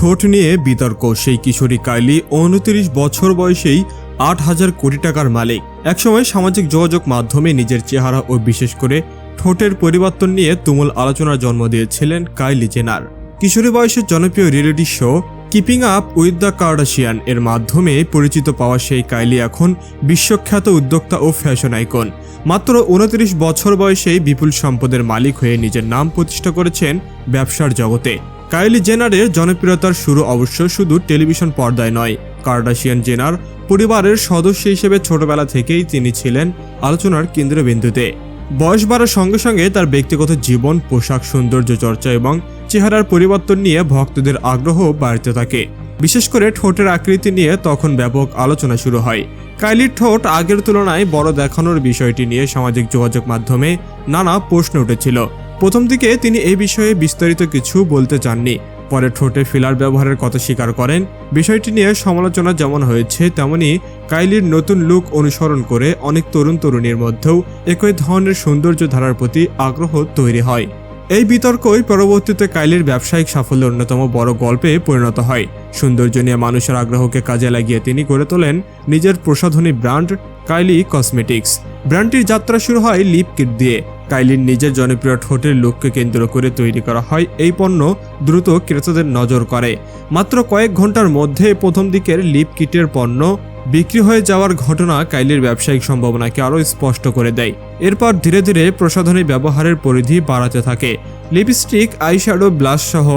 ঠোঁট নিয়ে বিতর্ক। সেই কিশোরী কাইলি 29 বছর বয়সেই 8,000 কোটি টাকার মালিক। একসময় সামাজিক যোগাযোগ মাধ্যমে নিজের চেহারা ও বিশেষ করে ঠোঁটের পরিবর্তন নিয়ে তুমুল আলোচনার জন্ম দিয়েছিলেন কাইলি জেনার। কিশোরী বয়সের জনপ্রিয় reality show keeping up with the Kardashian এর মাধ্যমে পরিচিত পাওয়া সেই কাইলি এখন বিশ্বখ্যাত উদ্যোক্তা ও ফ্যাশন আইকন। মাত্র 29 বছর বয়সেই বিপুল সম্পদের মালিক হয়ে নিজের নাম প্রতিষ্ঠা করেছেন ব্যবসার জগতে। কাইলি জেনারের জনপ্রিয়তার শুরু অবশ্য শুধু টেলিভিশন পর্দায় নয়। কার্ডাশিয়ান জেনার পরিবারের সদস্য হিসেবে ছোটবেলা থেকেই তিনি ছিলেন আলোচনার কেন্দ্রবিন্দুতে। বয়স বাড়ার সঙ্গে সঙ্গে তার ব্যক্তিগত জীবন, পোশাক, সৌন্দর্য চর্চা এবং চেহারার পরিবর্তন নিয়ে ভক্তদের আগ্রহ বাড়তে থাকে। বিশেষ করে ঠোঁটের আকৃতি নিয়ে তখন ব্যাপক আলোচনা শুরু হয়। কাইলির ঠোঁট আগের তুলনায় বড় দেখানোর বিষয়টি নিয়ে সামাজিক যোগাযোগ মাধ্যমে নানা প্রশ্ন উঠেছিল। প্রথম দিকে তিনি এই বিষয়ে বিস্তারিত কিছু বলতে চাননি। পরে ঠোঁটে ফিলার ব্যবহারের কথা স্বীকার করেন। বিষয়টি নিয়ে সমালোচনা যেমন হয়েছে, তেমনি কাইলির নতুন লুক অনুসরণ করে অনেক তরুণ তরুণীর মধ্যেও একই ধরনের সৌন্দর্য ধারার প্রতি আগ্রহ তৈরি হয়। এই বিতর্কই পরবর্তীতে কাইলির ব্যবসায়িক সাফল্যের অন্যতম বড় গল্পে পরিণত হয়। সৌন্দর্য নিয়ে মানুষের আগ্রহকে কাজে লাগিয়ে তিনি গড়ে তোলেন নিজের প্রসাধনী ব্র্যান্ড কাইলি কসমেটিক্স। ব্র্যান্ডটির যাত্রা শুরু হয় লিপ কিট দিয়ে। কাইলির নিজের জনপ্রিয় ঠোঁটের লুককে কেন্দ্র করে তৈরি করা হয় এই পণ্য দ্রুত ক্রেতাদের নজর করে। মাত্র কয়েক ঘন্টার মধ্যে প্রথম দিকের লিপ কিটের পণ্য বিক্রি হয়ে যাওয়ার ঘটনা কাইলির ব্যবসায়িক সম্ভাবনাকে আরও স্পষ্ট করে দেয়। এরপর ধীরে ধীরে প্রসাধনী ব্যবহারের পরিধি বাড়াতে থাকে। লিপস্টিক, আইশ্যাডো, ব্লাশ সহ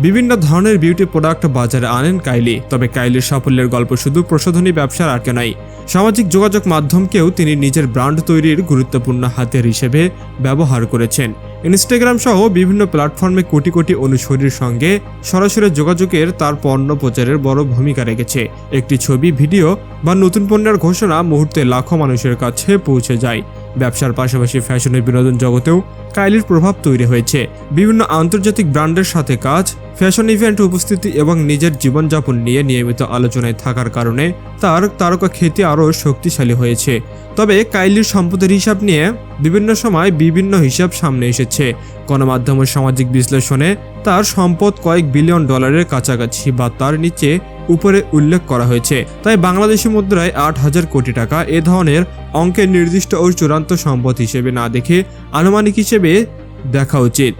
বিভিন্ন ধরনের বিউটি প্রোডাক্ট বাজারে আনেন কাইলি। তবে কাইলির সাফল্যের গল্প শুধু প্রসাধনী ব্যবসার আটকে নাই। সামাজিক যোগাযোগ মাধ্যমকেও তিনি নিজের ব্র্যান্ড তৈরির গুরুত্বপূর্ণ হাতিয়ার হিসেবে ব্যবহার করেছেন। ইনস্টাগ্রাম সহ বিভিন্ন প্ল্যাটফর্মে কোটি কোটি অনুসারীর সঙ্গে সরাসরি যোগাযোগের তার পণ্য প্রচারের বড় ভূমিকা রেখেছে। একটি ছবি, ভিডিও বা নতুন পণ্যের ঘোষণা মুহূর্তে লাখো মানুষের কাছে পৌঁছে যায়। ব্যবসার পাশাপাশি ফ্যাশনের বিনোদন জগতেও কাইলির প্রভাব তৈরি হয়েছে। বিভিন্ন আন্তর্জাতিক ব্র্যান্ডের সাথে কাজ, ফ্যাশন ইভেন্ট উপস্থিতি এবং নিজের জীবনযাপন নিয়ে নিয়মিত আলোচনায় থাকার কারণে তার তারকা খ্যাতি আরও শক্তিশালী হয়েছে। তবে কাইলির সম্পদের হিসাব নিয়ে বিভিন্ন সময় বিভিন্ন হিসাব সামনে এসেছে। গণমাধ্যম ও সামাজিক বিশ্লেষণে তার সম্পদ কয়েক বিলিয়ন ডলারের কাছাকাছি বা তার নিচে উপরে উল্লেখ করা হয়েছে। তাই বাংলাদেশি মুদ্রায় 8,000 কোটি টাকা এ ধরনের অঙ্কের নির্দিষ্ট ও চূড়ান্ত সম্পদ হিসেবে না দেখে আনুমানিক হিসেবে দেখা উচিত।